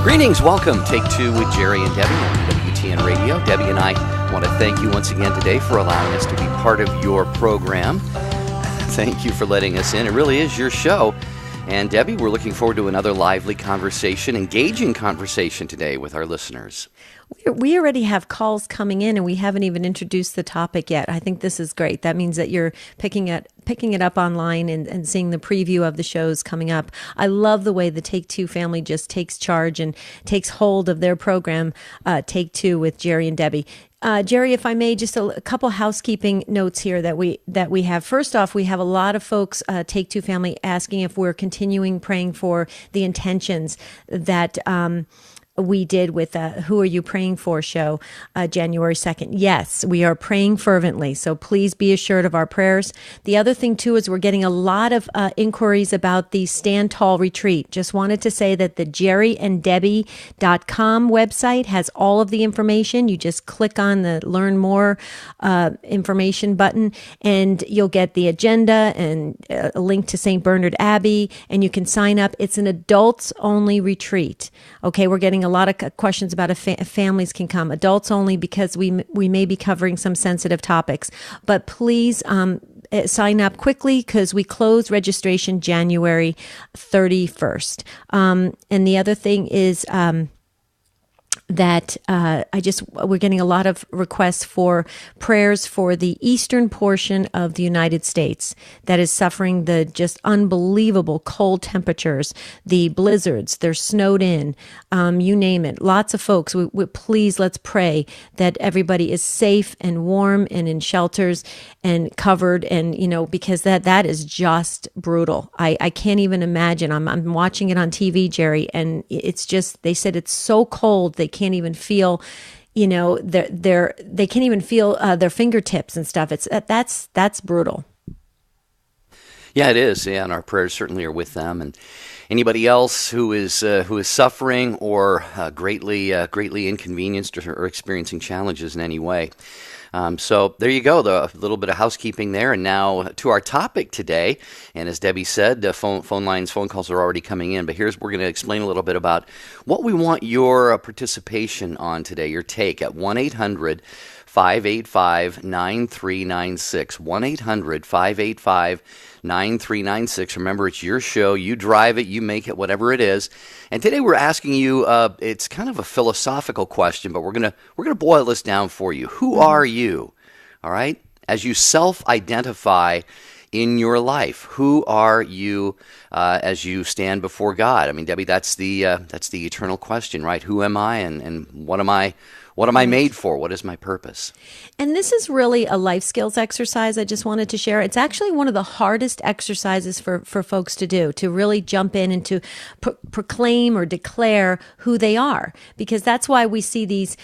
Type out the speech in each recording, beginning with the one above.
Greetings, welcome. Take Two with Jerry and Debbie on EWTN Radio. Debbie and I want to thank you once again today for allowing us to be part of your program. Thank you for letting us in. It really is your show. And Debbie, we're looking forward to another lively conversation, engaging conversation today with our listeners. We already have calls coming in, and we haven't even introduced the topic yet. I think this is great. That means that you're picking it up online and seeing the preview of the shows coming up. I love the way the Take Two family just takes charge and takes hold of their program, Take Two with Jerry and Debbie. Jerry, if I may, just a couple housekeeping notes here that we have. First off, we have a lot of folks, Take Two family, asking if we're continuing praying for the intentions that we did with Who Are You Praying For show, January 2nd. Yes, we are praying fervently, so please be assured of our prayers. The other thing, too, is we're getting a lot of inquiries about the Stand Tall retreat. Just wanted to say that the jerryanddebbie.com website has all of the information. You just click on the Learn More information button, and you'll get the agenda and a link to St. Bernard Abbey, and you can sign up. It's an adults-only retreat. Okay, we're getting a lot of questions about if families can come. Adults only, because we may be covering some sensitive topics. But please sign up quickly, because we close registration January 31st. And the other thing is that we're getting a lot of requests for prayers for the eastern portion of the United States that is suffering the just unbelievable cold temperatures, the blizzards, they're snowed in, you name it. Lots of folks, please, let's pray that everybody is safe and warm and in shelters and covered, and, because that is just brutal. I can't even imagine. I'm watching it on TV, Jerry, and it's just, they said it's so cold, they can't even feel, they can't even feel their fingertips and stuff. That's brutal. Yeah, it is. Yeah, and our prayers certainly are with them and anybody else who is suffering or greatly inconvenienced or experiencing challenges in any way. So there you go, a little bit of housekeeping there. And now to our topic today. And as Debbie said, phone calls are already coming in. But we're going to explain a little bit about what we want your participation on today, your take at 1-800-585-9396. 1-800-585-9396. Remember, it's your show. You drive it. You make it, whatever it is. And today we're asking you, it's kind of a philosophical question, but we're gonna boil this down for you. Who are you? All right? As you self-identify in your life, who are you as you stand before God? I mean, Debbie, that's the eternal question, right? Who am I, and what am I? What am I made for? What is my purpose? And this is really a life skills exercise I just wanted to share. It's actually one of the hardest exercises for folks to do, to really jump in and to proclaim or declare who they are. Because that's why we see these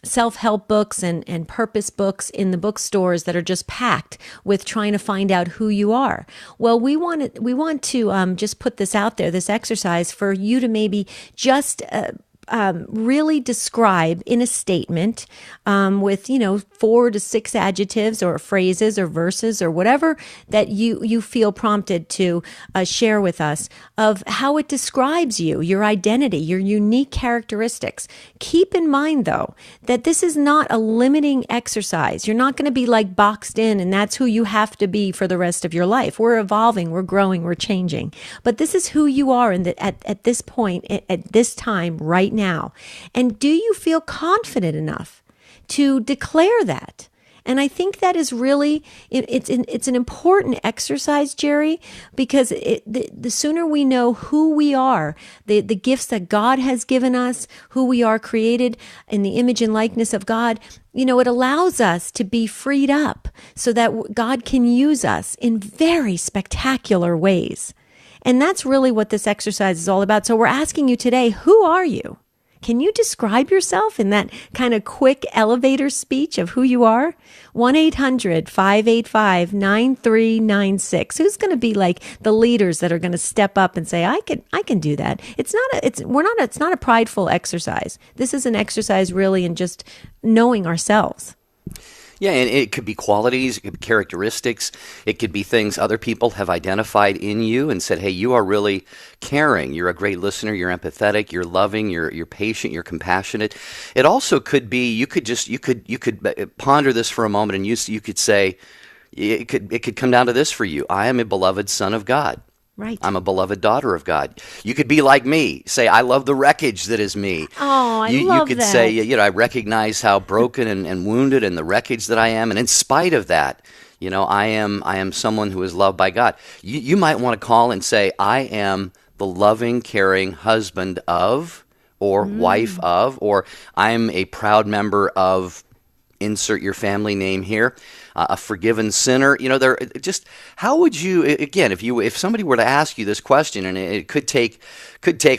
self-help books and purpose books in the bookstores that are just packed with trying to find out who you are. Well, we want to just put this out there, this exercise, for you to maybe just really describe in a statement with 4 to 6 adjectives or phrases or verses or whatever that you feel prompted to share with us of how it describes you, your identity, your unique characteristics. Keep in mind, though, that this is not a limiting exercise. You're not going to be boxed in and that's who you have to be for the rest of your life. We're evolving, we're growing, we're changing. But this is who you are at this point, at this time, right now. And do you feel confident enough to declare that? And I think that is really, it's an important exercise, Jerry, because the sooner we know who we are, the gifts that God has given us, who we are created in the image and likeness of God, it allows us to be freed up so that God can use us in very spectacular ways. And that's really what this exercise is all about. So we're asking you today, who are you? Can you describe yourself in that kind of quick elevator speech of who you are? 1-800-585-9396. Who's going to be the leaders that are going to step up and say, I can do that. It's not a prideful exercise. This is an exercise really in just knowing ourselves. Yeah, and it could be qualities, it could be characteristics, it could be things other people have identified in you and said, "Hey, you are really caring. You're a great listener. You're empathetic. You're loving. You're patient. You're compassionate." It also could be you could ponder this for a moment, and you could say it could come down to this for you: I am a beloved son of God. Right. I'm a beloved daughter of God. You could be like me. Say, I love the wreckage that is me. Oh, I You love could that. say, I recognize how broken and wounded and the wreckage that I am. And in spite of that, I am someone who is loved by God. You might want to call and say, I am the loving, caring husband of, or wife of, or I'm a proud member of, insert your family name here, a forgiven sinner. There just, how would you, again, if somebody were to ask you this question, and it could take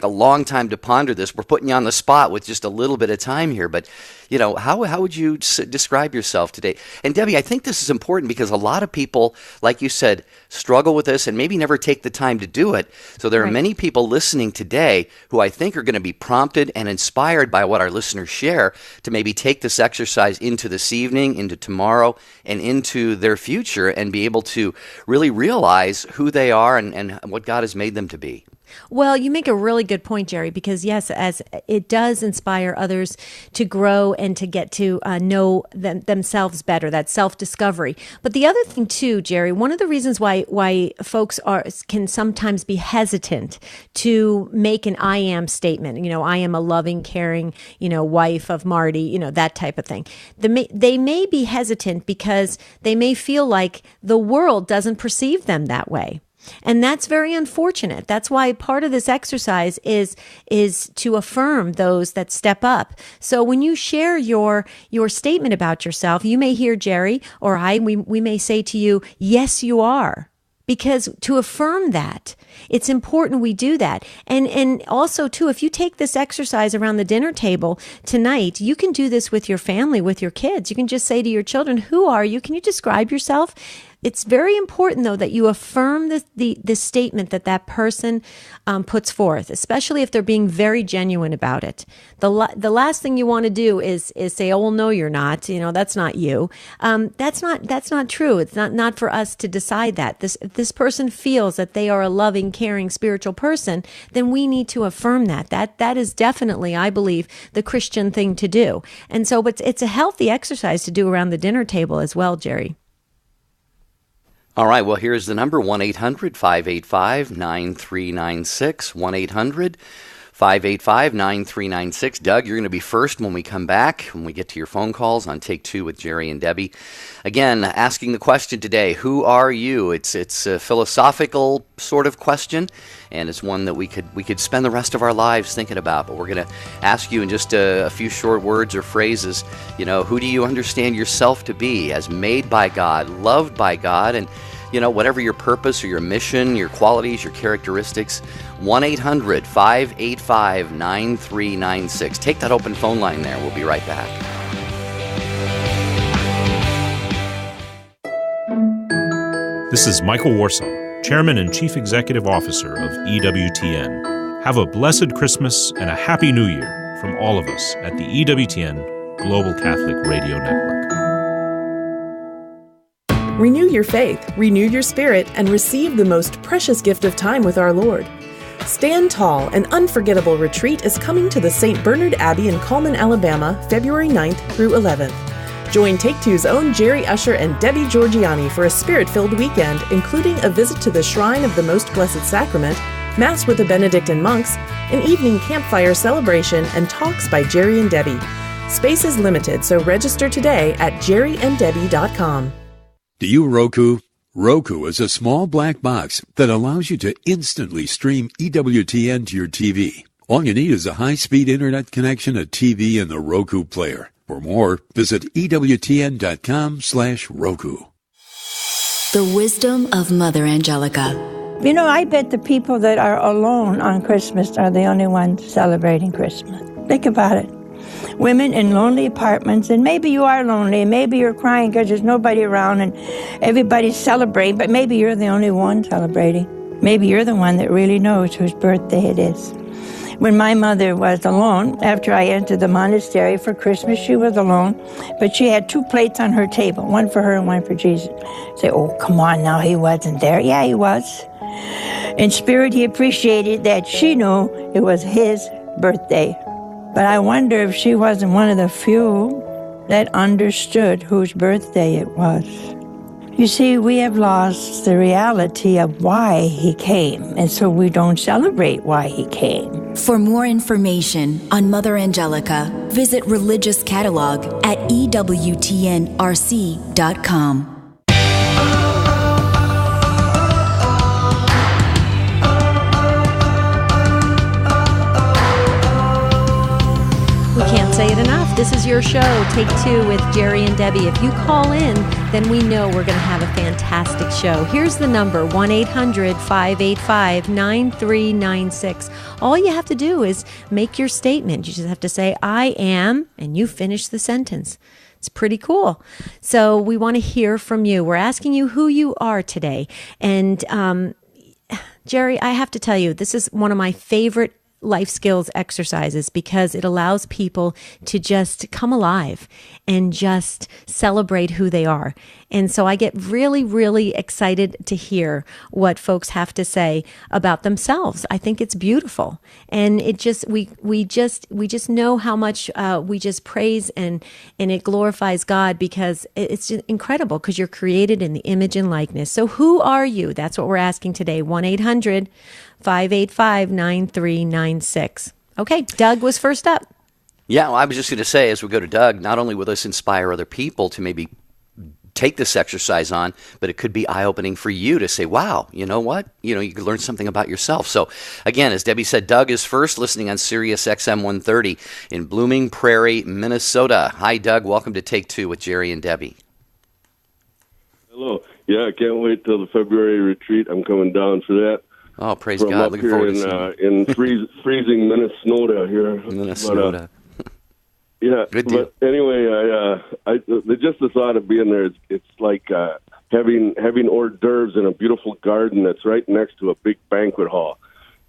a long time to ponder this. We're putting you on the spot with just a little bit of time here, but how would you describe yourself today? And Debbie, I think this is important because a lot of people, like you said, struggle with this and maybe never take the time to do it. So there are many people listening today who I think are going to be prompted and inspired by what our listeners share to maybe take this exercise into this evening, into tomorrow, and into their future, and be able to really realize who they are and what God has made them to be. Well, you make a really good point, Jerry, because yes, as it does inspire others to grow and to get to know themselves better, that self-discovery. But the other thing too, Jerry, one of the reasons why folks can sometimes be hesitant to make an I am statement, I am a loving, caring, wife of Marty, that type of thing. They may be hesitant because they may feel like the world doesn't perceive them that way. And that's very unfortunate. That's why part of this exercise is to affirm those that step up. So when you share your statement about yourself, you may hear Jerry or we may say to you, yes, you are. Because to affirm that, it's important we do that. And also, too, if you take this exercise around the dinner table tonight, you can do this with your family, with your kids. You can just say to your children, who are you? Can you describe yourself? It's very important, though, that you affirm the statement that person puts forth, especially if they're being very genuine about it. The last thing you want to do is say, oh, well, no, you're not. That's not you. That's not true. It's not for us to decide that. If this person feels that they are a loving, caring, spiritual person, then we need to affirm that. That is definitely, I believe, the Christian thing to do. And so, but it's a healthy exercise to do around the dinner table as well, Jerry. All right, well, here's the number, 1-800-585-9396, 1-800-585-9396. Doug, you're going to be first when we come back, when we get to your phone calls on Take Two with Jerry and Debbie. Again, asking the question today, who are you? It's a philosophical sort of question, and it's one that we could spend the rest of our lives thinking about. But we're going to ask you in just a few short words or phrases, who do you understand yourself to be as made by God, loved by God, and whatever your purpose or your mission, your qualities, your characteristics, 1-800-585-9396. Take that open phone line there. We'll be right back. This is Michael Warsaw, Chairman and Chief Executive Officer of EWTN. Have a blessed Christmas and a Happy New Year from all of us at the EWTN Global Catholic Radio Network. Renew your faith, renew your spirit, and receive the most precious gift of time with our Lord. Stand Tall, an unforgettable retreat, is coming to the St. Bernard Abbey in Cullman, Alabama, February 9th through 11th. Join Take Two's own Jerry Usher and Debbie Georgiani for a spirit-filled weekend, including a visit to the Shrine of the Most Blessed Sacrament, Mass with the Benedictine monks, an evening campfire celebration, and talks by Jerry and Debbie. Space is limited, so register today at jerryanddebbie.com. Do you Roku? Roku is a small black box that allows you to instantly stream EWTN to your TV. All you need is a high-speed internet connection, a TV, and the Roku player. For more, visit EWTN.com/Roku. The wisdom of Mother Angelica. I bet the people that are alone on Christmas are the only ones celebrating Christmas. Think about it. Women in lonely apartments, and maybe you are lonely, and maybe you're crying because there's nobody around and everybody's celebrating, but maybe you're the only one celebrating. Maybe you're the one that really knows whose birthday it is. When my mother was alone, after I entered the monastery for Christmas, she was alone, but she had 2 plates on her table, one for her and one for Jesus. Say, oh, come on now, he wasn't there. Yeah, he was. In spirit, he appreciated that she knew it was his birthday. But I wonder if she wasn't one of the few that understood whose birthday it was. You see, we have lost the reality of why he came, and so we don't celebrate why he came. For more information on Mother Angelica, visit Religious Catalog at EWTNRC.com. We can't say it enough. This is your show, Take Two with Jerry and Debbie. If you call in, then we know we're going to have a fantastic show. Here's the number, 1-800-585-9396. All you have to do is make your statement. You just have to say, I am, and you finish the sentence. It's pretty cool. So we want to hear from you. We're asking you who you are today. And Jerry, I have to tell you, this is one of my favorite life skills exercises because it allows people to just come alive and just celebrate who they are. And so I get really, really excited to hear what folks have to say about themselves. I think it's beautiful. And it just, we just know how much we just praise and it glorifies God because it's just incredible because you're created in the image and likeness. So who are you? That's what we're asking today. 1-800-585-9396. Okay, Doug was first up. Yeah, well, I was just going to say, as we go to Doug, not only will this inspire other people to maybe take this exercise on, but it could be eye-opening for you to say, wow, you know what? You know, you could learn something about yourself. So, again, as Debbie said, Doug is first, listening on Sirius XM 130 in Blooming Prairie, Minnesota. Hi, Doug. Welcome to Take Two with Jerry and Debbie. Hello. Yeah, I can't wait till the February retreat. I'm coming down for that. Oh, praise God. Looking forward to seeing in freezing Minnesota here. Minnesota. Yeah, Good deal. But anyway, just the thought of being there, it's like having hors d'oeuvres in a beautiful garden that's right next to a big banquet hall,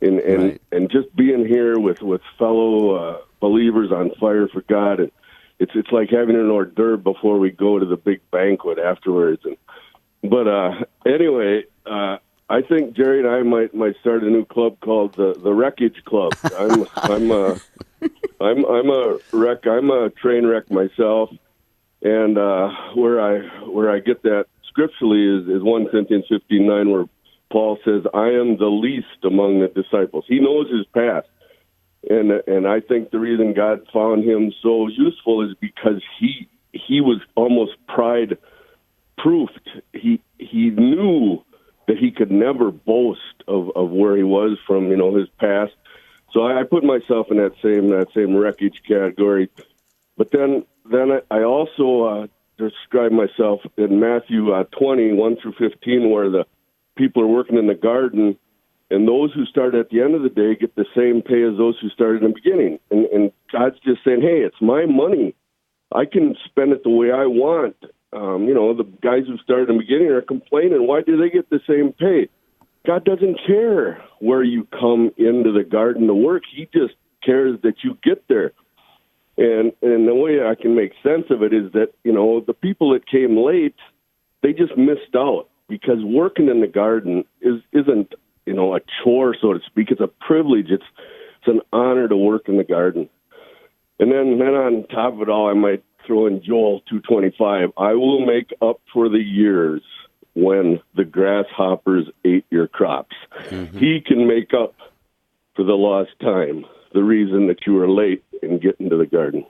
and just being here with fellow believers on fire for God, and it's like having an hors d'oeuvre before we go to the big banquet afterwards. But anyway, I think Jerry and I might start a new club called the Wreckage Club. I'm a wreck. I'm a train wreck myself, and where I get that scripturally is 1 Corinthians 15:9, where Paul says, "I am the least among the disciples." He knows his past, and I think the reason God found him so useful is because he was almost pride proofed. He knew that he could never boast of where he was from, his past. So I put myself in that same wreckage category. But then I also describe myself in Matthew 20, 1 through 15, where the people are working in the garden, and those who start at the end of the day get the same pay as those who started in the beginning. And God's just saying, hey, it's my money. I can spend it the way I want. The guys who started in the beginning are complaining. Why do they get the same pay? God doesn't care where you come into the garden to work. He just cares that you get there. And the way I can make sense of it is that, the people that came late, they just missed out because working in the garden isn't, a chore, so to speak. It's a privilege. It's an honor to work in the garden. And then on top of it all, I might throw in Joel 2:25. I will make up for the years when the grasshoppers ate your crops. Mm-hmm. He can make up for the lost time, the reason that you were late in getting to the garden.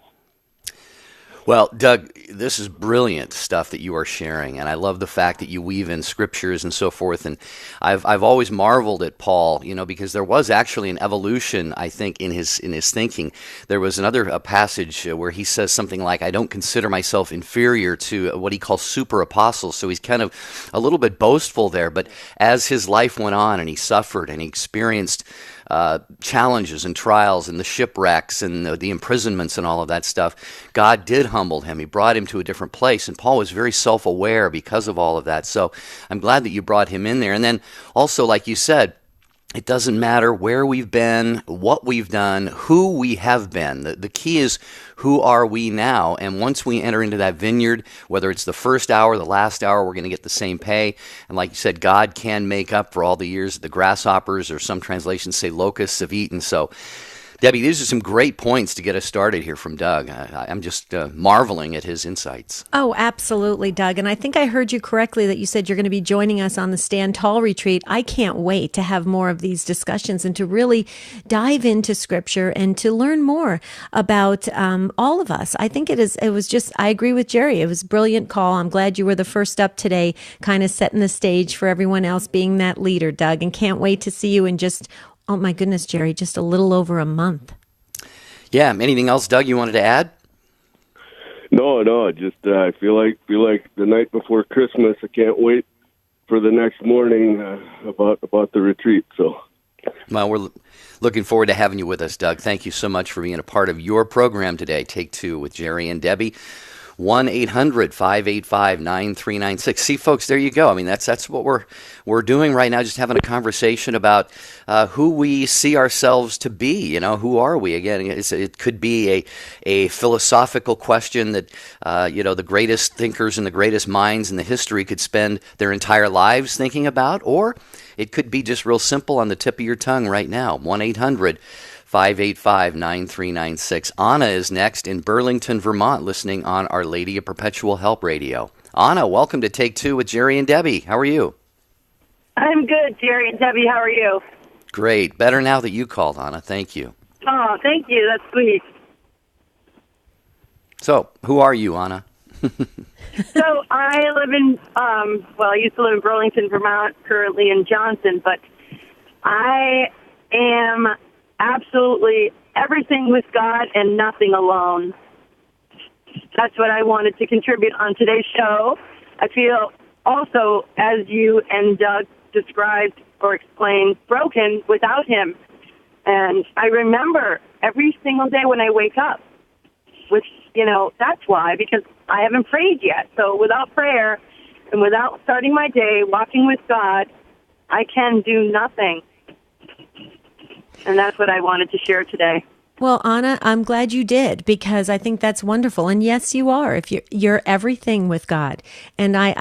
Well, Doug, this is brilliant stuff that you are sharing, and I love the fact that you weave in scriptures and so forth. And I've always marveled at Paul, because there was actually an evolution, I think, in his thinking. There was another passage where he says something like, "I don't consider myself inferior to what he calls super apostles." So he's kind of a little bit boastful there. But as his life went on, and he suffered, and he experienced challenges and trials and the shipwrecks and the imprisonments and all of that stuff, God did humble him. He brought him to a different place, and Paul was very self-aware because of all of that. So I'm glad that you brought him in there. And then also, like you said, It doesn't matter where we've been, what we've done, who we have been. The key is, who are we now? And once we enter into that vineyard, whether it's the first hour, the last hour, we're going to get the same pay. And like you said, God can make up for all the years the grasshoppers, or some translations say locusts, have eaten. So, Debbie, these are some great points to get us started here from Doug. I'm just marveling at his insights. Oh, absolutely, Doug. And I think I heard you correctly that you said you're going to be joining us on the Stand Tall retreat. I can't wait to have more of these discussions and to really dive into Scripture and to learn more about all of us. I think I agree with Jerry. It was a brilliant call. I'm glad you were the first up today, kind of setting the stage for everyone else, being that leader, Doug, and can't wait to see you in just, oh my goodness, Jerry, just a little over a month. Yeah. Anything else, Doug, you wanted to add? No. Just I feel like the night before Christmas. I can't wait for the next morning about the retreat. So, well, we're looking forward to having you with us, Doug. Thank you so much for being a part of your program today. Take Two with Jerry and Debbie. 1-800-585-9396. See, folks, there you go. I mean, that's what we're doing right now, just having a conversation about who we see ourselves to be. Who are we? Again, it could be a philosophical question that, the greatest thinkers and the greatest minds in the history could spend their entire lives thinking about, or it could be just real simple on the tip of your tongue right now. 1-800-585-9396. Anna is next in Burlington, Vermont, listening on Our Lady of Perpetual Help Radio. Anna, welcome to Take Two with Jerry and Debbie. How are you? I'm good, Jerry and Debbie. How are you? Great. Better now that you called, Anna. Thank you. Oh, thank you. That's sweet. So, who are you, Anna? So, I live in, I used to live in Burlington, Vermont, currently in Johnson, but I am absolutely everything with God and nothing alone. That's what I wanted to contribute on today's show. I feel also, as you and Doug described or explained, broken without him. And I remember every single day when I wake up, which, that's why, because I haven't prayed yet. So without prayer and without starting my day walking with God, I can do nothing. And that's what I wanted to share today. Well, Anna, I'm glad you did, because I think that's wonderful. And yes, you are. If you're everything with God. And I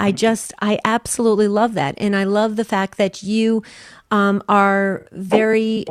absolutely love that. And I love the fact that you are very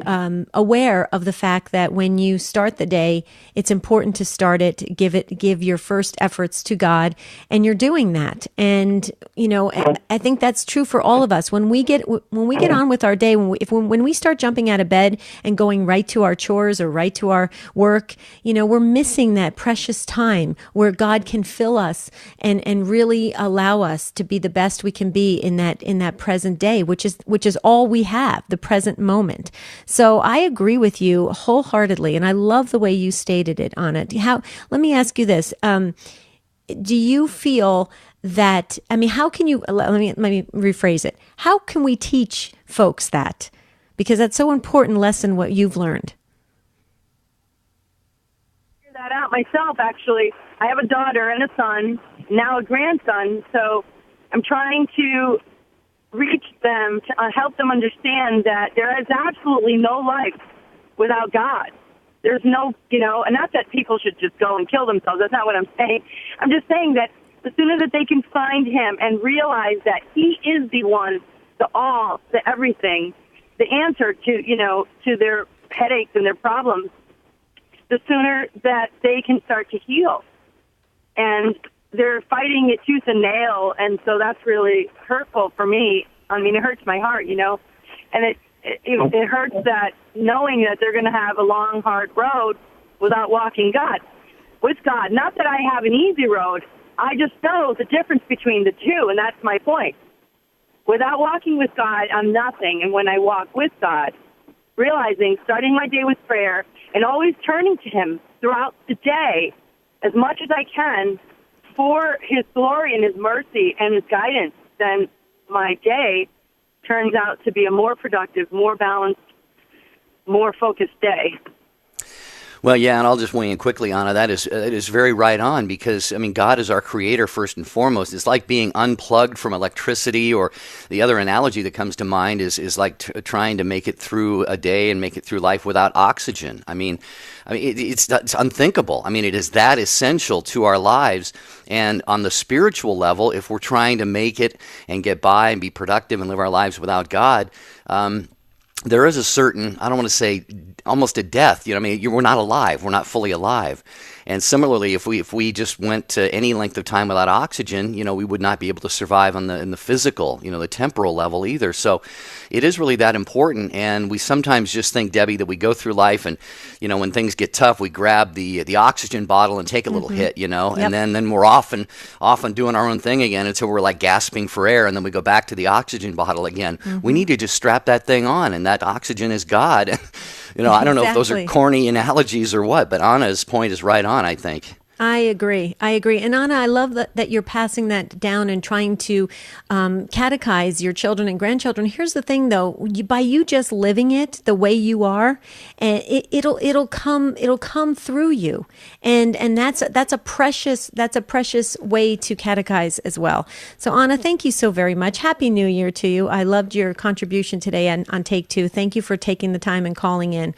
aware of the fact that when you start the day, it's important to start it, give your first efforts to God, and you're doing that. And I think that's true for all of us. When we get on with our day, when we start jumping out of bed and going right to our chores or right to our work, we're missing that precious time where God can fill us and really allow us to be the best we can be in that present day, which is all we have, the present moment. So I agree with you wholeheartedly, and I love the way you stated it, Anna. Let me ask you this. Do you feel that, how can you, let me rephrase it. How can we teach folks that? Because that's so important lesson, what you've learned. That out myself, actually. I have a daughter and a son, now a grandson, so I'm trying to reach them, to help them understand that there is absolutely no life without God. There's no, and not that people should just go and kill themselves. That's not what I'm saying. I'm just saying that the sooner that they can find him and realize that he is the one, the all, the everything, the answer to, to their headaches and their problems, the sooner that they can start to heal. And they're fighting it tooth and nail, and so that's really hurtful for me. It hurts my heart, and it hurts that knowing that they're going to have a long, hard road without walking with God. Not that I have an easy road. I just know the difference between the two, and that's my point. Without walking with God, I'm nothing, and when I walk with God, realizing, starting my day with prayer, and always turning to him throughout the day as much as I can for his glory and his mercy and his guidance, then my day turns out to be a more productive, more balanced, more focused day. Well, yeah, and I'll just weigh in quickly, Anna. That is very right on because, I mean, God is our creator first and foremost. It's like being unplugged from electricity, or the other analogy that comes to mind is like trying to make it through a day and make it through life without oxygen. It's unthinkable. I mean, it is that essential to our lives. And on the spiritual level, if we're trying to make it and get by and be productive and live our lives without God, there is a certain, I don't want to say almost a death, we're not alive. We're not fully alive. And similarly, if we just went to any length of time without oxygen, we would not be able to survive in the physical, the temporal level either. So it is really that important. And we sometimes just think, Debbie, that we go through life and, when things get tough, we grab the oxygen bottle and take a little hit, Yep. and then we're off and doing our own thing again until we're like gasping for air, and then we go back to the oxygen bottle again. We need to just strap that thing on, and that oxygen is God. I don't know if those are corny analogies or what, but Anna's point is right on, I think. I agree. And Anna, I love that you're passing that down and trying to catechize your children and grandchildren. Here's the thing, though: by you just living it the way you are, and it'll come through you, and that's a precious way to catechize as well. So Anna, thank you so very much. Happy New Year to you. I loved your contribution today on Take Two. Thank you for taking the time and calling in.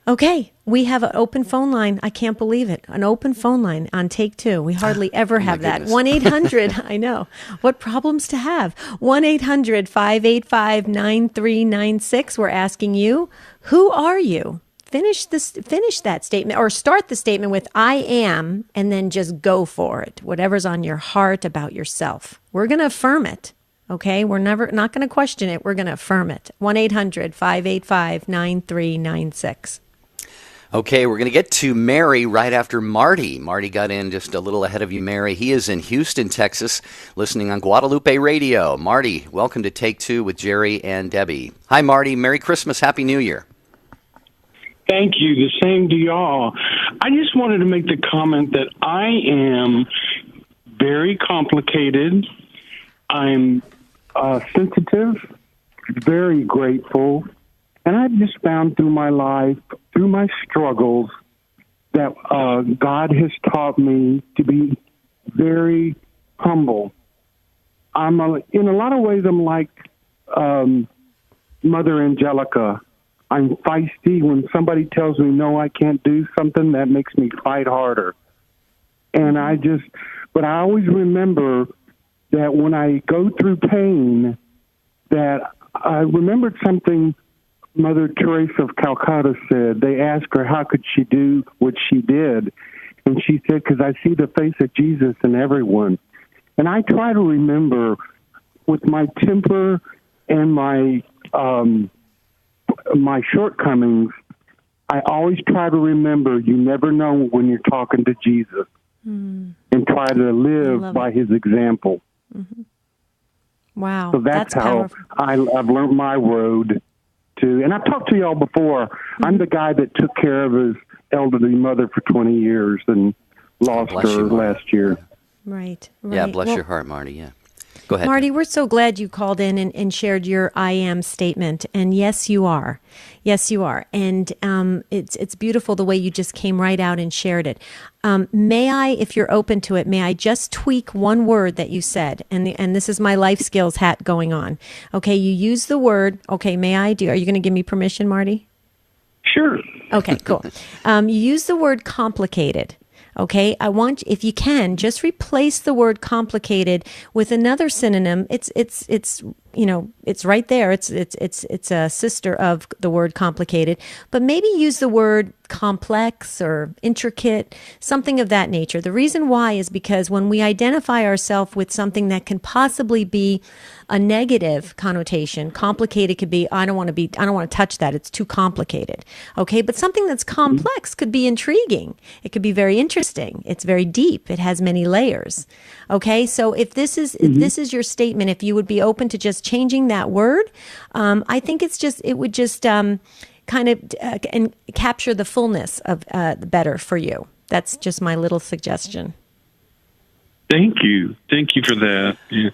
Okay, we have an open phone line. I can't believe it. An open phone line on Take Two. We hardly ever have that. 1-800, I know. What problems to have. 1-800-585-9396. We're asking you, who are you? Finish that statement, or start the statement with I am, and then just go for it. Whatever's on your heart about yourself. We're going to affirm it. Okay, we're not going to question it. We're going to affirm it. 1-800-585-9396. Okay, we're going to get to Mary right after Marty. Marty got in just a little ahead of you, Mary. He is in Houston, Texas, listening on Guadalupe Radio. Marty, welcome to Take Two with Jerry and Debbie. Hi, Marty. Merry Christmas. Happy New Year. Thank you. The same to y'all. I just wanted to make the comment that I am very complicated. I'm sensitive, very grateful, and I've just found through my life, through my struggles, that God has taught me to be very humble. In a lot of ways, I'm like Mother Angelica. I'm feisty. When somebody tells me, no, I can't do something, that makes me fight harder. And but I always remember that when I go through pain, that I remembered something Mother Teresa of Calcutta said. They asked her, how could she do what she did? And she said, because I see the face of Jesus in everyone. And I try to remember, with my temper and my shortcomings, I always try to remember you never know when you're talking to Jesus, and try to live by his example. Mm-hmm. Wow. So that's how powerful. I've learned my road to, and I've talked to y'all before. Mm-hmm. I'm the guy that took care of his elderly mother for 20 years and lost her last year. Right. Yeah, bless your heart, Marty. Yeah. Go ahead. Marty, we're so glad you called in and shared your I am statement. And yes, you are. Yes, you are. And it's beautiful the way you just came right out and shared it. May I, if you're open to it, may I just tweak one word that you said? And this is my life skills hat going on. Okay, you use the word. Okay, may I do? Are you going to give me permission, Marty? Sure. Okay, cool. You use the word complicated. Okay, I want, if you can, just replace the word complicated with another synonym. It's right there. It's a sister of the word complicated, but maybe use the word complex or intricate, something of that nature. The reason why is because when we identify ourselves with something that can possibly be a negative connotation, complicated could be, I don't want to touch that. It's too complicated. Okay. But something that's complex could be intriguing. It could be very interesting. It's very deep. It has many layers. Okay. So if this is your statement, if you would be open to just changing that word, I think it would just kind of and capture the fullness of better for you. That's just my little suggestion. Thank you for that. Yeah.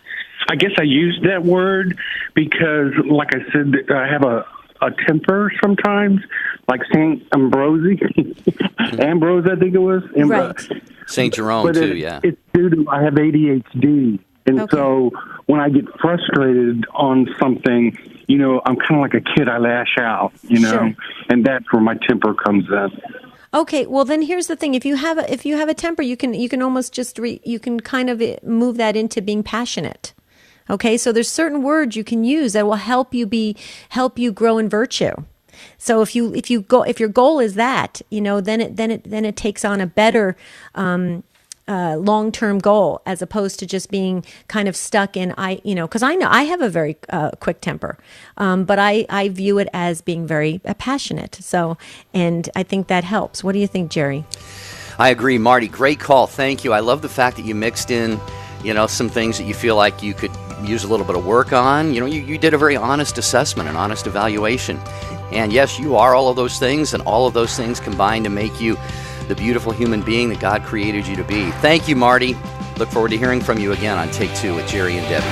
I guess I used that word because, like I said, I have a temper sometimes, like Saint Ambrose, Ambrose, I think it was. Right. St. Jerome, but too, it's due to I have ADHD. And so when I get frustrated on something, I'm kind of like a kid. I lash out, Sure. and that's where my temper comes in. Okay, well then here's the thing: if you have a temper, you can almost just you can kind of move that into being passionate. Okay, so there's certain words you can use that will help you grow in virtue. So if your goal is that, then it takes on a better long-term goal, as opposed to just being kind of stuck in, because I know I have a very quick temper, but I view it as being very passionate. So, and I think that helps. What do you think, Jerry? I agree, Marty. Great call. Thank you. I love the fact that you mixed in, some things that you feel like you could use a little bit of work on. You did a very honest assessment, an honest evaluation. And yes, you are all of those things, and all of those things combine to make you the beautiful human being that God created you to be. Thank you, Marty. Look forward to hearing from you again on Take Two with Jerry and Debbie.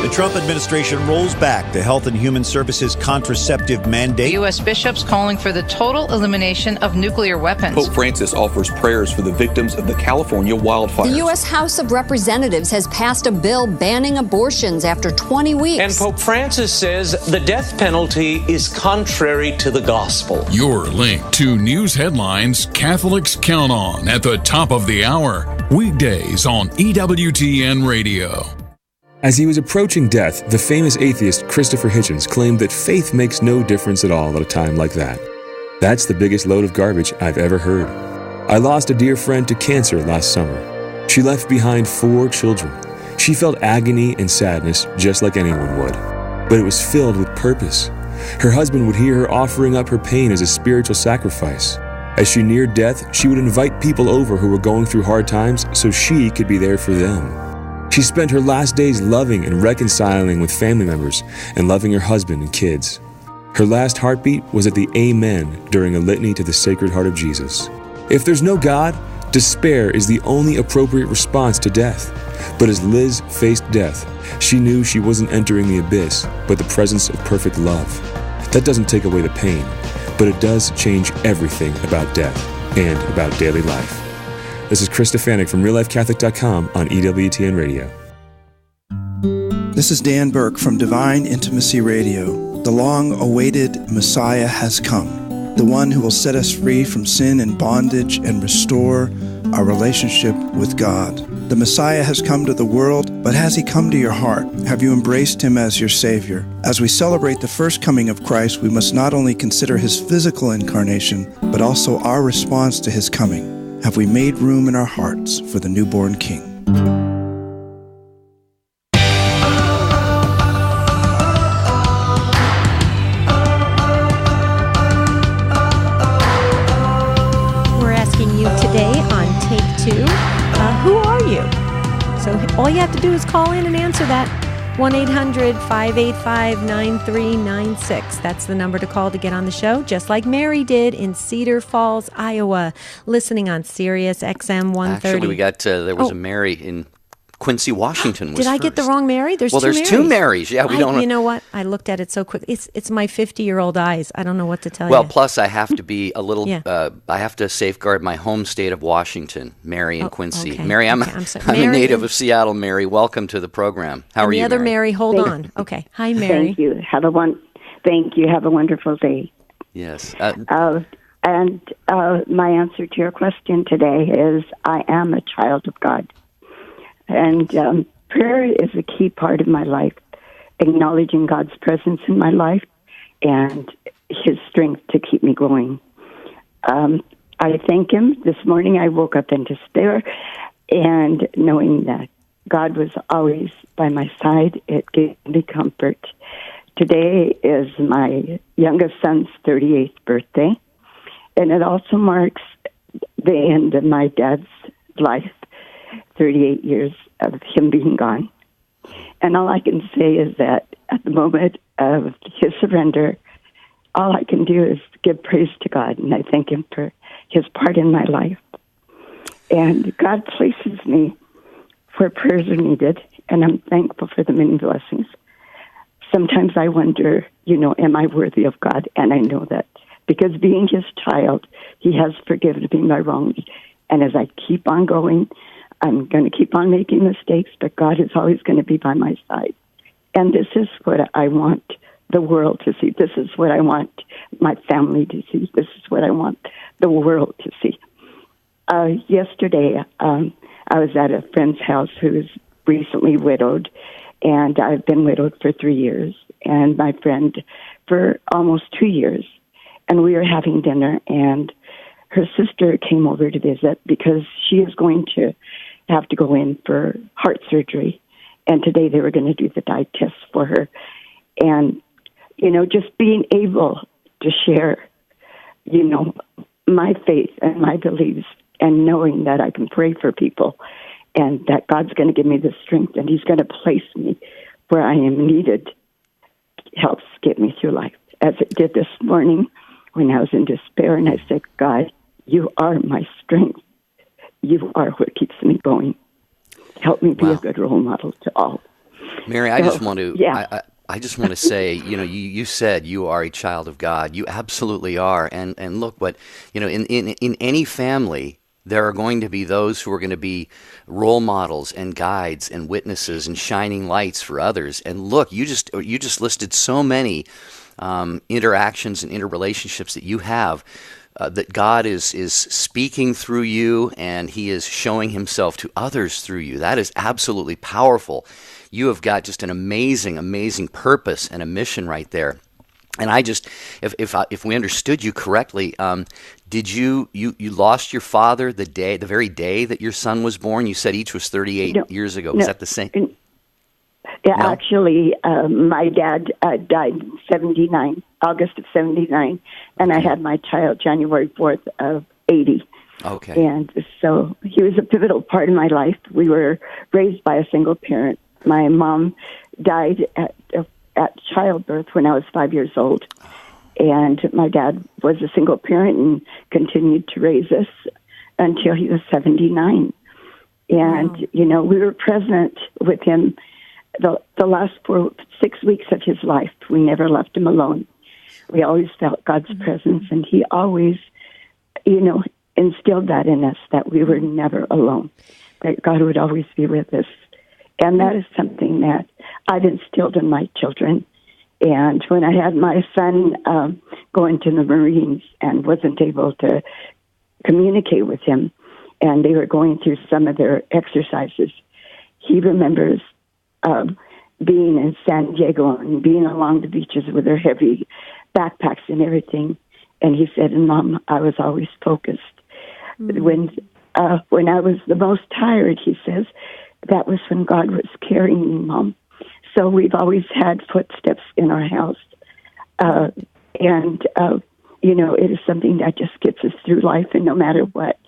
The Trump administration rolls back the Health and Human Services contraceptive mandate. U.S. bishops calling for the total elimination of nuclear weapons. Pope Francis offers prayers for the victims of the California wildfires. The U.S. House of Representatives has passed a bill banning abortions after 20 weeks. And Pope Francis says the death penalty is contrary to the gospel. Your link to news headlines Catholics count on at the top of the hour. Weekdays on EWTN Radio. As he was approaching death, the famous atheist Christopher Hitchens claimed that faith makes no difference at all at a time like that. That's the biggest load of garbage I've ever heard. I lost a dear friend to cancer last summer. She left behind 4 children. She felt agony and sadness just like anyone would, but it was filled with purpose. Her husband would hear her offering up her pain as a spiritual sacrifice. As she neared death, she would invite people over who were going through hard times so she could be there for them. She spent her last days loving and reconciling with family members and loving her husband and kids. Her last heartbeat was at the Amen during a litany to the Sacred Heart of Jesus. If there's no God, despair is the only appropriate response to death. But as Liz faced death, she knew she wasn't entering the abyss, but the presence of perfect love. That doesn't take away the pain, but it does change everything about death and about daily life. This is Chris Stefanik from RealLifeCatholic.com on EWTN Radio. This is Dan Burke from Divine Intimacy Radio. The long-awaited Messiah has come, the one who will set us free from sin and bondage and restore our relationship with God. The Messiah has come to the world, but has he come to your heart? Have you embraced him as your Savior? As we celebrate the first coming of Christ, we must not only consider his physical incarnation, but also our response to his coming. Have we made room in our hearts for the newborn King? We're asking you today on Take Two, who are you? So all you have to do is call in and answer that. 1-800-585-9396. That's the number to call to get on the show, just like Mary did in Cedar Falls, Iowa, listening on Sirius XM 130. Actually, we got, there was a Mary in Quincy, Washington. Did I get the wrong Mary? There's there's Marys. 2 Marys. Yeah, we don't know. You know what? I looked at it so quick. It's my 50-year-old eyes. I don't know what to tell you. Well, plus I have to be a little, I have to safeguard my home state of Washington, Mary and Quincy. Okay. Mary, I'm Mary, a native of Seattle, Mary. Welcome to the program. How are you, the other Mary? Hold on. Okay. Hi, Mary. Thank you. Thank you. Have a wonderful day. Yes. My answer to your question today is I am a child of God. And prayer is a key part of my life, acknowledging God's presence in my life and his strength to keep me going. I thank him. This morning I woke up in despair, and knowing that God was always by my side, it gave me comfort. Today is my youngest son's 38th birthday, and it also marks the end of my dad's life, 38 years of him being gone. And all I can say is that at the moment of his surrender, all I can do is give praise to God, and I thank him for his part in my life. And God places me where prayers are needed, and I'm thankful for the many blessings. Sometimes I wonder, am I worthy of God? And I know that because being his child, he has forgiven me my wrongs. And as I keep on going, I'm going to keep on making mistakes, but God is always going to be by my side. And this is what I want the world to see. This is what I want my family to see. This is what I want the world to see. Yesterday, I was at a friend's house who's recently widowed, and I've been widowed for 3 years, and my friend for almost 2 years. And we were having dinner, and her sister came over to visit because she is going to have to go in for heart surgery. And today they were going to do the dye test for her. And, just being able to share, my faith and my beliefs, and knowing that I can pray for people and that God's going to give me the strength and he's going to place me where I am needed helps get me through life. As it did this morning when I was in despair, and I said, God, you are my strength. You are what keeps me going. Help me be a good role model to all. Mary, I just want to I just want to say, you said you are a child of God. You absolutely are. And look what, in any family, there are going to be those who are going to be role models and guides and witnesses and shining lights for others. And look, you just listed so many interactions and interrelationships that you have that God is speaking through you, and he is showing himself to others through you. That is absolutely powerful. You have got just an amazing, amazing purpose and a mission right there. And I just, if we understood you correctly, did you lost your father the very day that your son was born? You said each was 38 years ago. Was that the same? Yeah, no? Actually, my dad died in 79, August of 79, and I had my child January 4th of 80. Okay. And so he was a pivotal part of my life. We were raised by a single parent. My mom died at childbirth when I was 5 years old, and my dad was a single parent and continued to raise us until he was 79. And, wow. We were present with him the last 6 weeks of his life. We never left him alone. We always felt God's presence, and he always, instilled that in us, that we were never alone, that God would always be with us. And that is something that I've instilled in my children. And when I had my son go into the Marines and wasn't able to communicate with him, and they were going through some of their exercises, he remembers being in San Diego and being along the beaches with their heavy backpacks and everything. And he said, Mom, I was always focused. When I was the most tired, he says, that was when God was carrying me, Mom. So we've always had footsteps in our house. It is something that just gets us through life. And no matter what,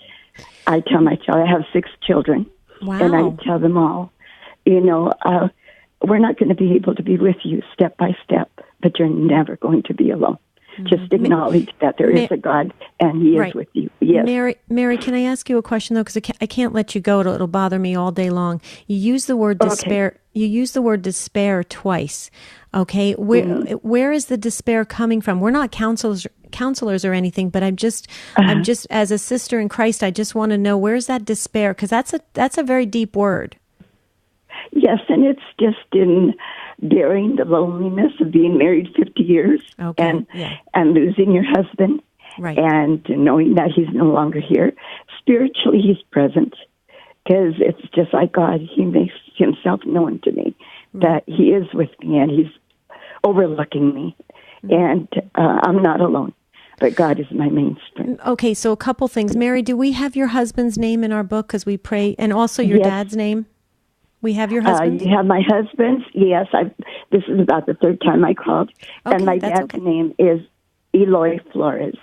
I tell my child, I have 6 children. Wow. And I tell them all, we're not going to be able to be with you step by step, but you're never going to be alone. Just acknowledge that there is a God, and he is with you. Yes. Mary, can I ask you a question, though? Because I can't let you go. It'll bother me all day long. You use the word despair. Okay. You use the word despair twice. Okay. Where is the despair coming from? We're not counselors or anything, but I'm just as a sister in Christ, I just want to know, where's that despair? Because that's a very deep word. Yes, and it's just in bearing the loneliness of being married 50 years and losing your husband, and knowing that he's no longer here. Spiritually, he's present, because it's just like God. He makes himself known to me, that he is with me and he's overlooking me, and I'm not alone. But God is my main strength. Okay, so a couple things. Mary, do we have your husband's name in our book? Because we pray, and also your dad's name? We have your husband? You have my husband's. Yes, this is about the third time I called. And my dad's name is Eloy Flores.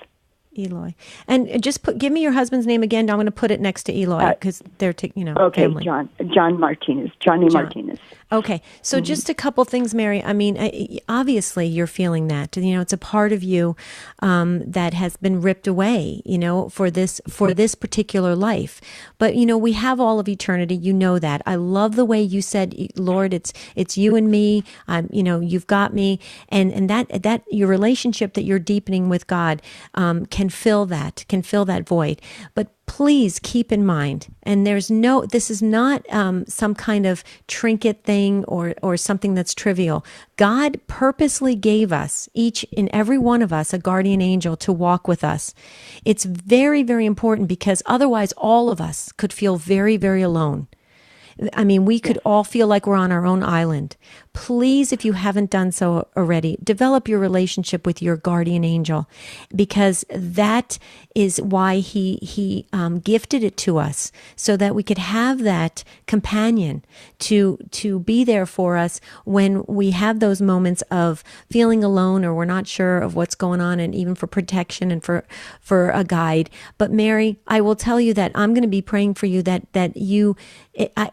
Eloy. And just give me your husband's name again. I'm going to put it next to Eloy because they're, okay, family. John Martinez, Johnny Martinez. Okay. So just a couple things, Mary. I mean, obviously you're feeling that, it's a part of you, that has been ripped away, for this particular life. But, we have all of eternity. You know that. I love the way you said, Lord, it's you and me. You've got me. And that your relationship that you're deepening with God, can fill that void. But please keep in mind, and this is not some kind of trinket thing or something that's trivial. God purposely gave us, each and every one of us, a guardian angel to walk with us. It's very, very important because otherwise all of us could feel very, very alone. I mean, we could all feel like we're on our own island. Please, if you haven't done so already, develop your relationship with your guardian angel, because that is why he gifted it to us, so that we could have that companion to be there for us when we have those moments of feeling alone or we're not sure of what's going on, and even for protection and for a guide. But Mary, I will tell you that I'm going to be praying for you that you,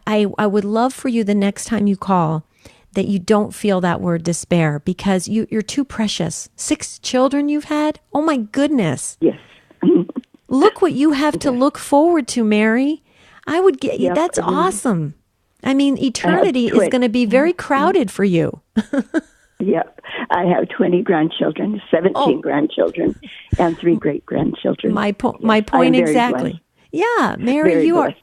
I would love for you the next time you call, that you don't feel that word despair, because you're too precious. 6 children you've had? Oh my goodness. Yes. Look what you have to look forward to, Mary. I would get you. That's awesome. I mean, eternity is going to be very crowded for you. Yep. I have 20 grandchildren, 17 grandchildren, and 3 great-grandchildren. My point exactly. Blessed. Yeah, Mary, very you blessed. are.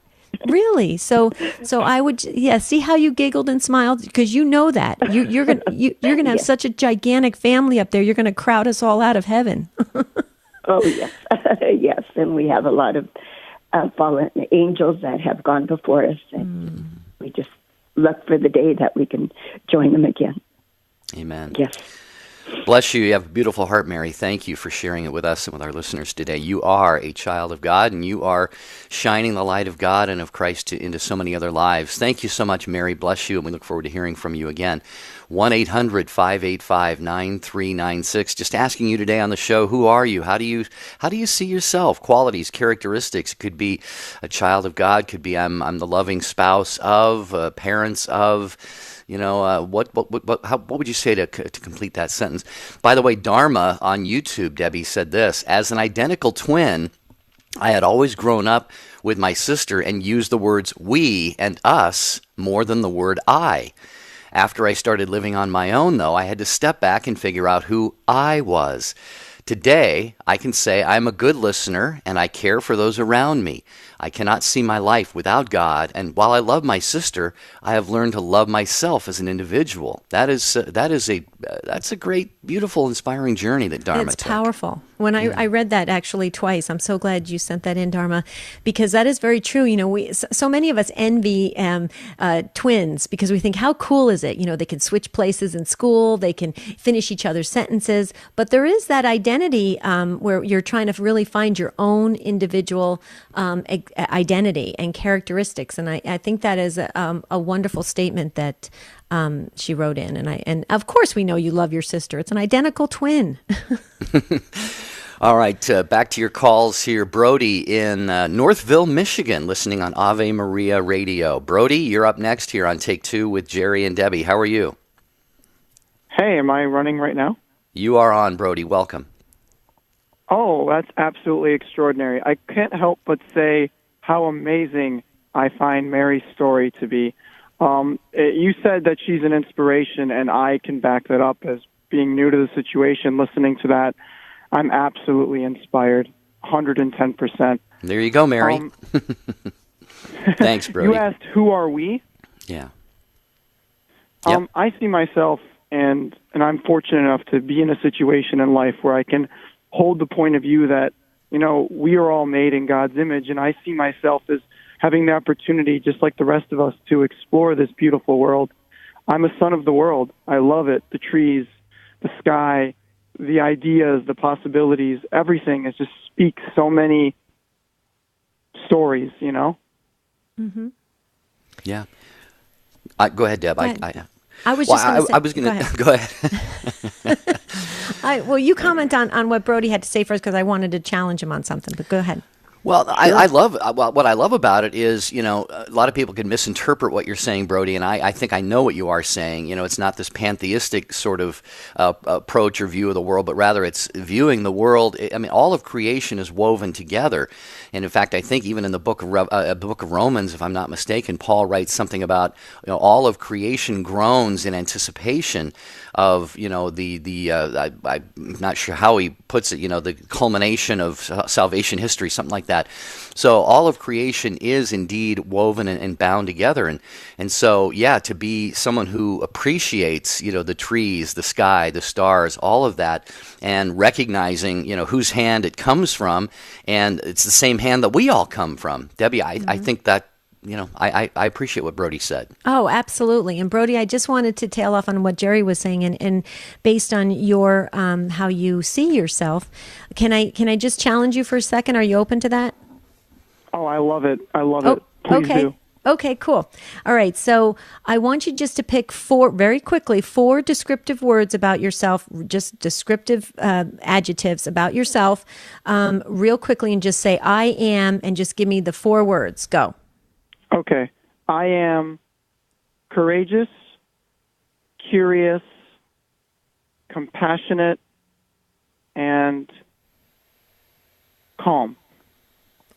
Really? So I would, see how you giggled and smiled, because you know that you're gonna have such a gigantic family up there. You're gonna crowd us all out of heaven. Oh yes, yes, and we have a lot of fallen angels that have gone before us, and we just look for the day that we can join them again. Amen. Yes. Bless you. You have a beautiful heart, Mary. Thank you for sharing it with us and with our listeners today. You are a child of God, and you are shining the light of God and of Christ into so many other lives. Thank you so much, Mary. Bless you, and we look forward to hearing from you again. 1-800-585-9396. Just asking you today on the show, who are you? How do you see yourself? Qualities, characteristics. It could be a child of God. Could be I'm the loving spouse of, parents of. What would you say to complete that sentence? By the way, Dharma on YouTube, Debbie, said this: as an identical twin, I had always grown up with my sister and used the words we and us more than the word I. After I started living on my own, though, I had to step back and figure out who I was. Today, I can say I'm a good listener and I care for those around me. I cannot see my life without God, and while I love my sister, I have learned to love myself as an individual. That's a great, beautiful, inspiring journey that Dharma took. It's powerful. When I read that actually twice, I'm so glad you sent that in, Dharma, because that is very true. So many of us envy twins because we think, how cool is it? They can switch places in school, they can finish each other's sentences, but there is that identity where you're trying to really find your own individual identity and characteristics, and I think that is a wonderful statement that she wrote in, and of course we know you love your sister. It's an identical twin. All right, back to your calls here. Brody in Northville, Michigan, listening on Ave Maria Radio. Brody, you're up next here on Take Two with Jerry and Debbie. How are you? Hey, am I running right now? You are on, Brody. Welcome. Oh, that's absolutely extraordinary. I can't help but say how amazing I find Mary's story to be. You said that she's an inspiration, and I can back that up as being new to the situation. Listening to that, I'm absolutely inspired, 110%. There you go, Mary. Thanks, Brody. You asked, who are we? Yeah. Yep. I see myself, and I'm fortunate enough to be in a situation in life where I can hold the point of view that, we are all made in God's image, and I see myself as having the opportunity, just like the rest of us, to explore this beautiful world. I'm a son of the world. I love it. The trees, the sky, the ideas, the possibilities, everything is just speaks so many stories, Mm-hmm. Yeah. Go ahead, Deb. I was just going to say... Go ahead. Well, you comment on what Brody had to say first because I wanted to challenge him on something, but go ahead. Well, I love what I love about it is, a lot of people can misinterpret what you're saying, Brody, and I think I know what you are saying. It's not this pantheistic sort of approach or view of the world, but rather it's viewing the world. I mean, all of creation is woven together, and in fact, I think even in the book of Romans, if I'm not mistaken, Paul writes something about all of creation groans in anticipation of I'm not sure how he puts it, the culmination of salvation history, something like that. So all of creation is indeed woven and bound together, and so to be someone who appreciates the trees, the sky, the stars, all of that, and recognizing whose hand it comes from, and it's the same hand that we all come from. Debbie, I think that. I appreciate what Brody said. Oh, absolutely. And Brody, I just wanted to tail off on what Jerry was saying, and based on your how you see yourself, can I just challenge you for a second? Are you open to that? Oh, I love it. Please do. Okay, cool. All right. So I want you just to pick four descriptive words about yourself, just descriptive adjectives about yourself, real quickly, and just say, I am, and just give me the 4 words. Go. Okay. I am courageous, curious, compassionate, and calm.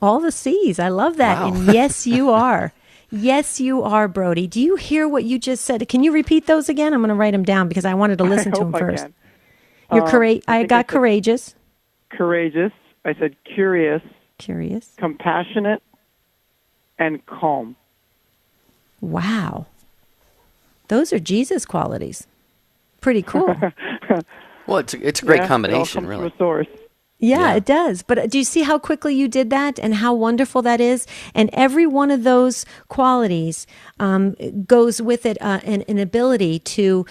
All the C's. I love that. Wow. And yes, you are. Yes, you are, Brody. Do you hear what you just said? Can you repeat those again? I'm going to write them down because I wanted to listen to them first. Can. I got courageous. Courageous. I said curious. Curious. Compassionate. And calm. Wow. Those are Jesus qualities. Pretty cool. Well, it's a great combination, it all comes really. from a source. Yeah, it does. But do you see how quickly you did that and how wonderful that is? And every one of those qualities goes with it an ability to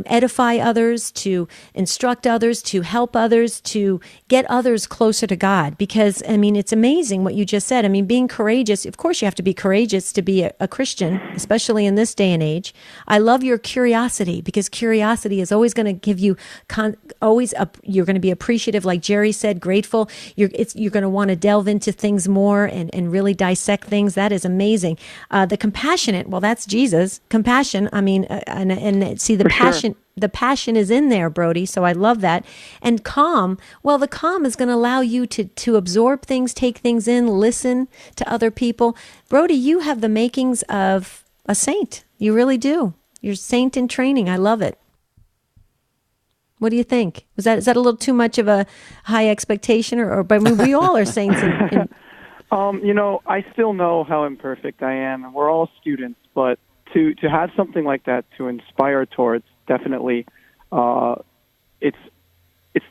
edify others, to instruct others, to help others, to get others closer to God. Because, I mean, it's amazing what you just said. I mean, being courageous, of course you have to be courageous to be a Christian, especially in this day and age. I love your curiosity because curiosity is always going to give you, you're going to be appreciative, like Jerry said, grateful. You're going to want to delve into things more and really dissect things. That is amazing. The compassionate, well, that's Jesus. Compassion, I mean, and see the passion. Sure. The passion is in there, Brody. So I love that. And calm, well, the calm is going to allow you to absorb things, take things in, listen to other people. Brody, you have the makings of a saint. You really do. You're a saint in training. I love it. What do you think? Is that a little too much of a high expectation, or but I mean, we all are saints. I still know how imperfect I am, and we're all students. But to have something like that to inspire towards, definitely, it's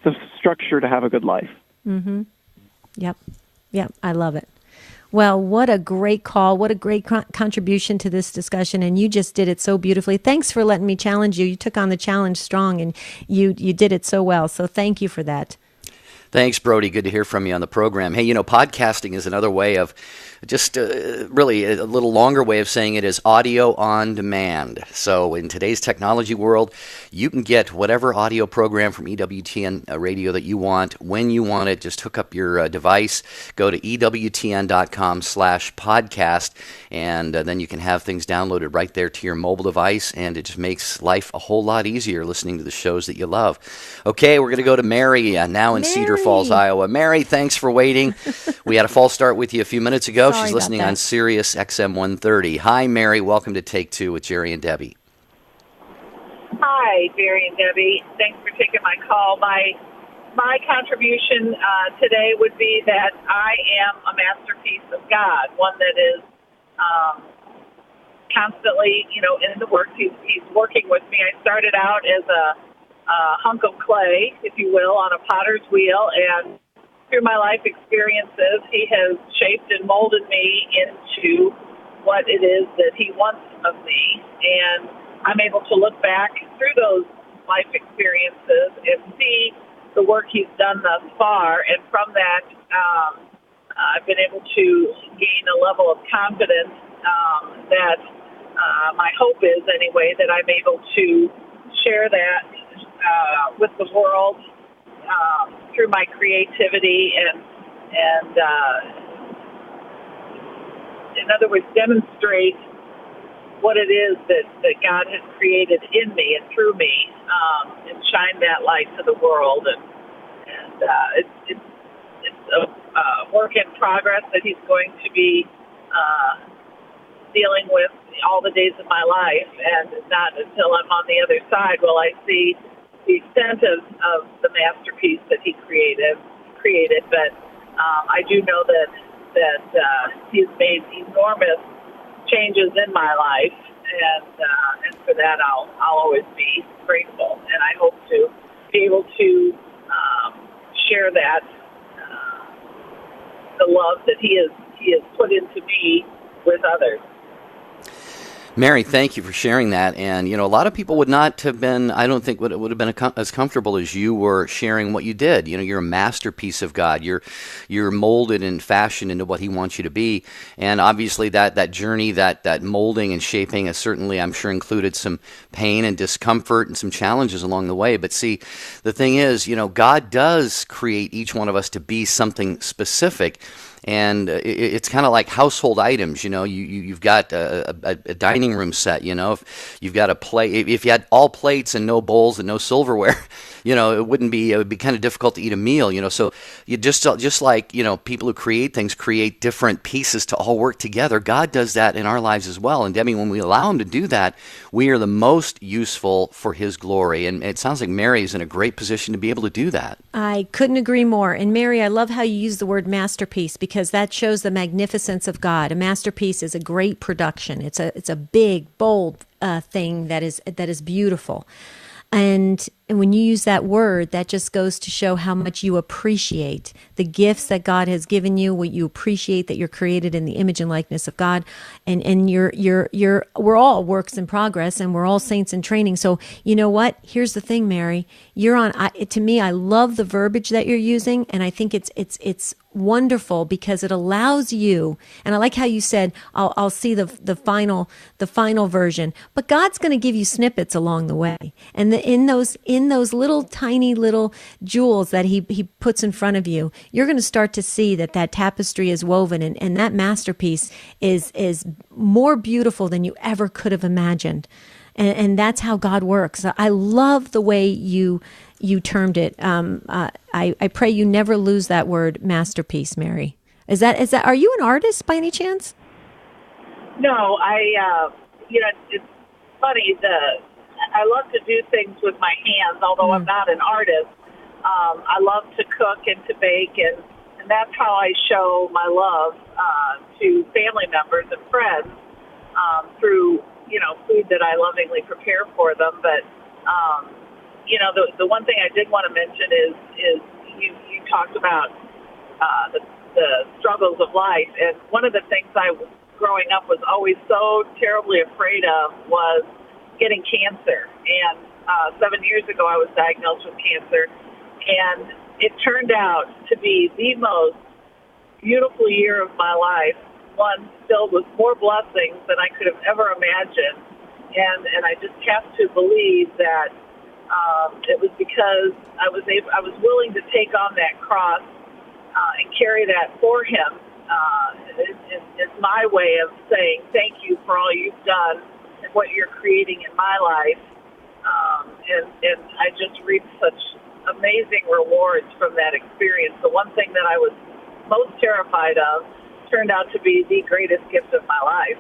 the structure to have a good life. Mm-hmm. Yep. I love it. Well, what a great call. What a great contribution to this discussion. And you just did it so beautifully. Thanks for letting me challenge you. You took on the challenge strong, and you did it so well. So thank you for that. Thanks, Brody. Good to hear from you on the program. Hey, podcasting is another way of just really a little longer way of saying it is audio on demand. So in today's technology world, you can get whatever audio program from EWTN radio that you want when you want it. Just hook up your device, go to EWTN.com/podcast, and then you can have things downloaded right there to your mobile device, and it just makes life a whole lot easier listening to the shows that you love. Okay, we're going to go to Mary now in Cedar Falls, Iowa. Mary, thanks for waiting. We had a false start with you a few minutes ago. She's listening on Sirius XM 130. Hi, Mary. Welcome to Take Two with Jerry and Debbie. Hi, Jerry and Debbie. Thanks for taking my call. My contribution today would be that I am a masterpiece of God, one that is constantly, in the works. He's working with me. I started out as a hunk of clay, if you will, on a potter's wheel, and through my life experiences, he has shaped and molded me into what it is that he wants of me. And I'm able to look back through those life experiences and see the work he's done thus far. And from that, I've been able to gain a level of confidence that my hope is, anyway, that I'm able to share that with the world through my creativity and in other words, demonstrate what it is that God has created in me and through me, and shine that light to the world. And it's a work in progress that He's going to be dealing with all the days of my life, and not until I'm on the other side will I see the extent of the masterpiece that He created. But I do know that He's made enormous changes in my life, and for that I'll always be grateful, and I hope to be able to share that the love that He has put into me with others. Mary, thank you for sharing that. And, a lot of people would not have been, I don't think would have been as comfortable as you were sharing what you did. You're a masterpiece of God. You're molded and fashioned into what He wants you to be. And obviously that journey, that molding and shaping has certainly, I'm sure, included some pain and discomfort and some challenges along the way. But see, the thing is, God does create each one of us to be something specific. And it's kind of like household items, you've got a dining room set, if you've got a plate, if you had all plates and no bowls and no silverware, it would be kind of difficult to eat a meal, so you just like, people who create things create different pieces to all work together. God does that in our lives as well. And Debbie, when we allow Him to do that, we are the most useful for His glory. And it sounds like Mary is in a great position to be able to do that. I couldn't agree more. And Mary, I love how you use the word masterpiece, because that shows the magnificence of God. A masterpiece is a great production. It's a big, bold thing that is beautiful. And when you use that word, that just goes to show how much you appreciate the gifts that God has given you. What you appreciate that you're created in the image and likeness of God, and we're all works in progress, and we're all saints in training. So you know what? Here's the thing, Mary. To me, I love the verbiage that you're using, and I think it's wonderful because it allows you. And I like how you said, "I'll see the final version," but God's going to give you snippets along the way, and in those little tiny little jewels that he puts in front of you, you're going to start to see that tapestry is woven, and that masterpiece is more beautiful than you ever could have imagined. And that's how God works. I love the way you termed it. I pray you never lose that word masterpiece, Mary. Is that? Are you an artist by any chance? No, it's funny. I love to do things with my hands, although I'm not an artist. I love to cook and to bake, and that's how I show my love to family members and friends through food that I lovingly prepare for them. But the one thing I did want to mention is you talked about the struggles of life, and one of the things I was growing up was always so terribly afraid of was getting cancer. And 7 years ago, I was diagnosed with cancer, and it turned out to be the most beautiful year of my life, one filled with more blessings than I could have ever imagined. And I just have to believe that it was because I was willing to take on that cross and carry that for Him. It's my way of saying thank you for all you've done and what you're creating in my life. And I just reaped such amazing rewards from that experience. The one thing that I was most terrified of turned out to be the greatest gift of my life.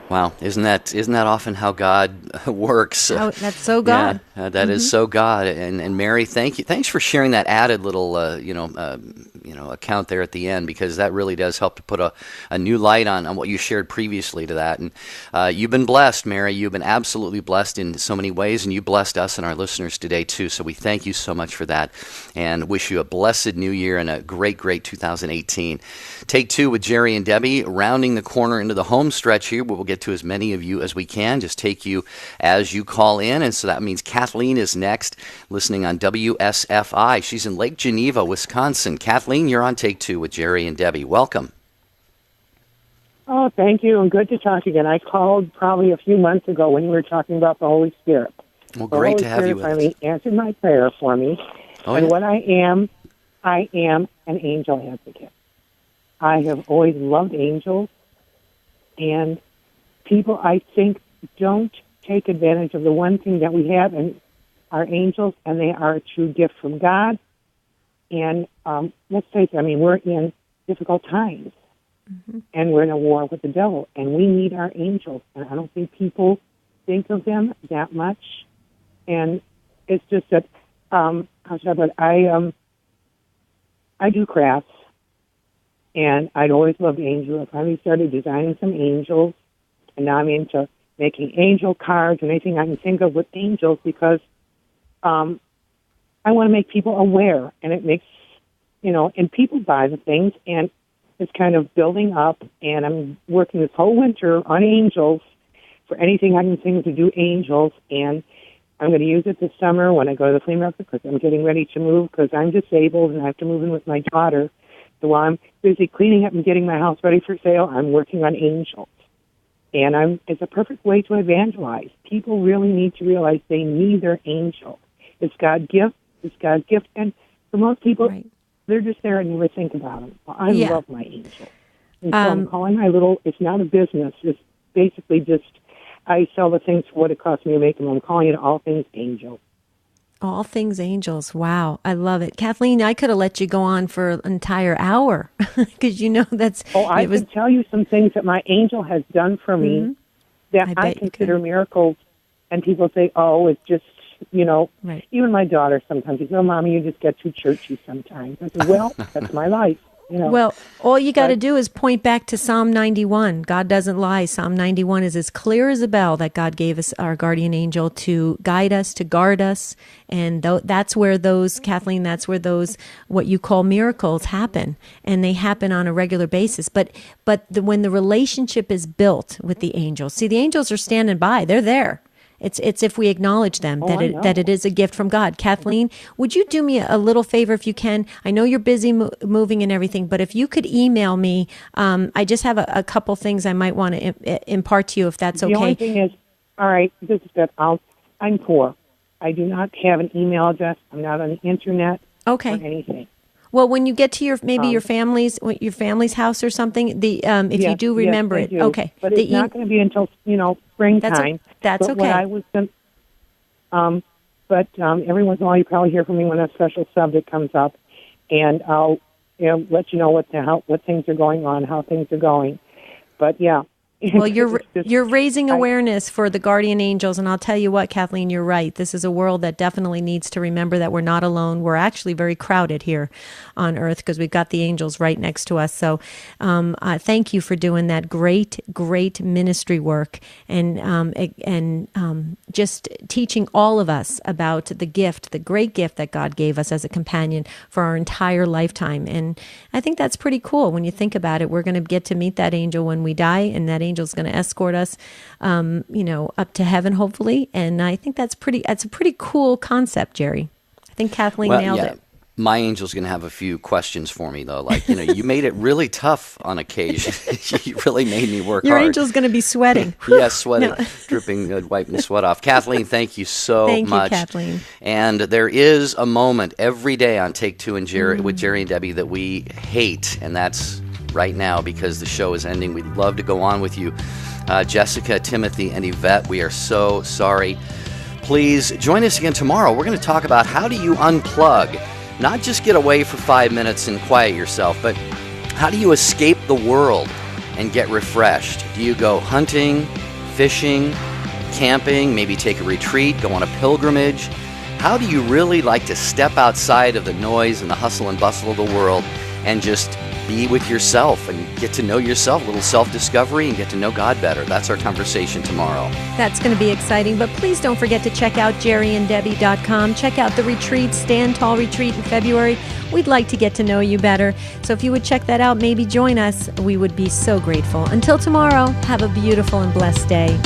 Wow, isn't that often how God works? Oh, that's so God. Yeah, that is so God. And Mary, thank you. Thanks for sharing that added little account there at the end, because that really does help to put a new light on what you shared previously to that. And you've been blessed, Mary. You've been absolutely blessed in so many ways, and you blessed us and our listeners today too. So we thank you so much for that, and wish you a blessed new year and a great 2018. Take two with Jerry and Debbie, rounding the corner into the home stretch here, where we'll get to as many of you as we can. Just take you as you call in. And so that means Kathleen is next, listening on WSFI. She's in Lake Geneva, Wisconsin. Kathleen, you're on Take Two with Jerry and Debbie. Welcome. Oh, thank you, and good to talk again. I called probably a few months ago when you were talking about the Holy Spirit. Well, great to have you with us. Finally answered my prayer for me. And what I am an angel advocate. I have always loved angels, and people, I think, don't take advantage of the one thing that we have, and our angels, and they are a true gift from God. And let's face it, I mean, we're in difficult times, and we're in a war with the devil, and we need our angels. And I don't think people think of them that much. And it's just that, how should I put it? I do crafts, and I'd always loved angels. I finally started designing some angels, and now I'm into making angel cards and anything I can think of with angels because I want to make people aware, and it makes, and people buy the things, and it's kind of building up, and I'm working this whole winter on angels for anything I can think of to do angels, and I'm going to use it this summer when I go to the flea market because I'm getting ready to move because I'm disabled and I have to move in with my daughter. So while I'm busy cleaning up and getting my house ready for sale, I'm working on angels. And it's a perfect way to evangelize. People really need to realize they need their angel. It's God's gift. It's God's gift. And for most people, they're just there and never think about them. Well, I love my angel. And so I'm calling my it's not a business. It's basically just, I sell the things for what it costs me to make them. I'm calling it All Things Angel. All Things Angels. Wow. I love it. Kathleen, I could have let you go on for an entire hour because that's... Oh, I can tell you some things that my angel has done for me that I consider miracles. And people say, oh, it's just, even my daughter sometimes says, oh, Mommy, you just get too churchy sometimes. I say, well, that's my life. Well, all you got to do is point back to Psalm 91. God doesn't lie. Psalm 91 is as clear as a bell that God gave us our guardian angel to guide us, to guard us. And that's where Kathleen, that's where those, what you call miracles happen. And they happen on a regular basis. But when the relationship is built with the angels, see, the angels are standing by. They're there. It's if we acknowledge them that it is a gift from God. Kathleen, would you do me a little favor if you can? I know you're busy moving and everything, but if you could email me, I just have a couple things I might want to impart to you if that's okay. The only thing is, all right, this is good. I'm poor. I do not have an email address. I'm not on the internet or anything. Well, when you get to your family's house or something, if you do remember it, okay. But it's not going to be until springtime. That's okay. What I was but every once in a while you probably hear from me when a special subject comes up, and I'll let you know what things are going on, how things are going. But yeah. Well, you're raising awareness for the guardian angels, and I'll tell you what, Kathleen, you're right. This is a world that definitely needs to remember that we're not alone. We're actually very crowded here on Earth because we've got the angels right next to us. So thank you for doing that great, great ministry work and just teaching all of us about the gift, the great gift that God gave us as a companion for our entire lifetime. And I think that's pretty cool when you think about it. We're going to get to meet that angel when we die, and that angel's going to escort us, up to heaven, hopefully. And I think that's a pretty cool concept, Jerry. I think Kathleen nailed it. My angel's going to have a few questions for me, though. Like, you made it really tough on occasion. You really made me work hard. Your angel's going to be sweating. Yes, sweating, dripping, wiping the sweat off. Kathleen, thank you so much. Thank you, Kathleen. And there is a moment every day on Take Two and Jerry with Jerry and Debbie that we hate, and that's right now because the show is ending. We'd love to go on with you. Jessica, Timothy, and Yvette, we are so sorry. Please join us again tomorrow. We're going to talk about how do you unplug, not just get away for 5 minutes and quiet yourself, but how do you escape the world and get refreshed? Do you go hunting, fishing, camping, maybe take a retreat, go on a pilgrimage? How do you really like to step outside of the noise and the hustle and bustle of the world and just be with yourself and get to know yourself, a little self-discovery, and get to know God better? That's our conversation tomorrow. That's going to be exciting, but please don't forget to check out jerryanddebbie.com. Check out the retreat, Stand Tall Retreat in February. We'd like to get to know you better. So if you would check that out, maybe join us. We would be so grateful. Until tomorrow, have a beautiful and blessed day.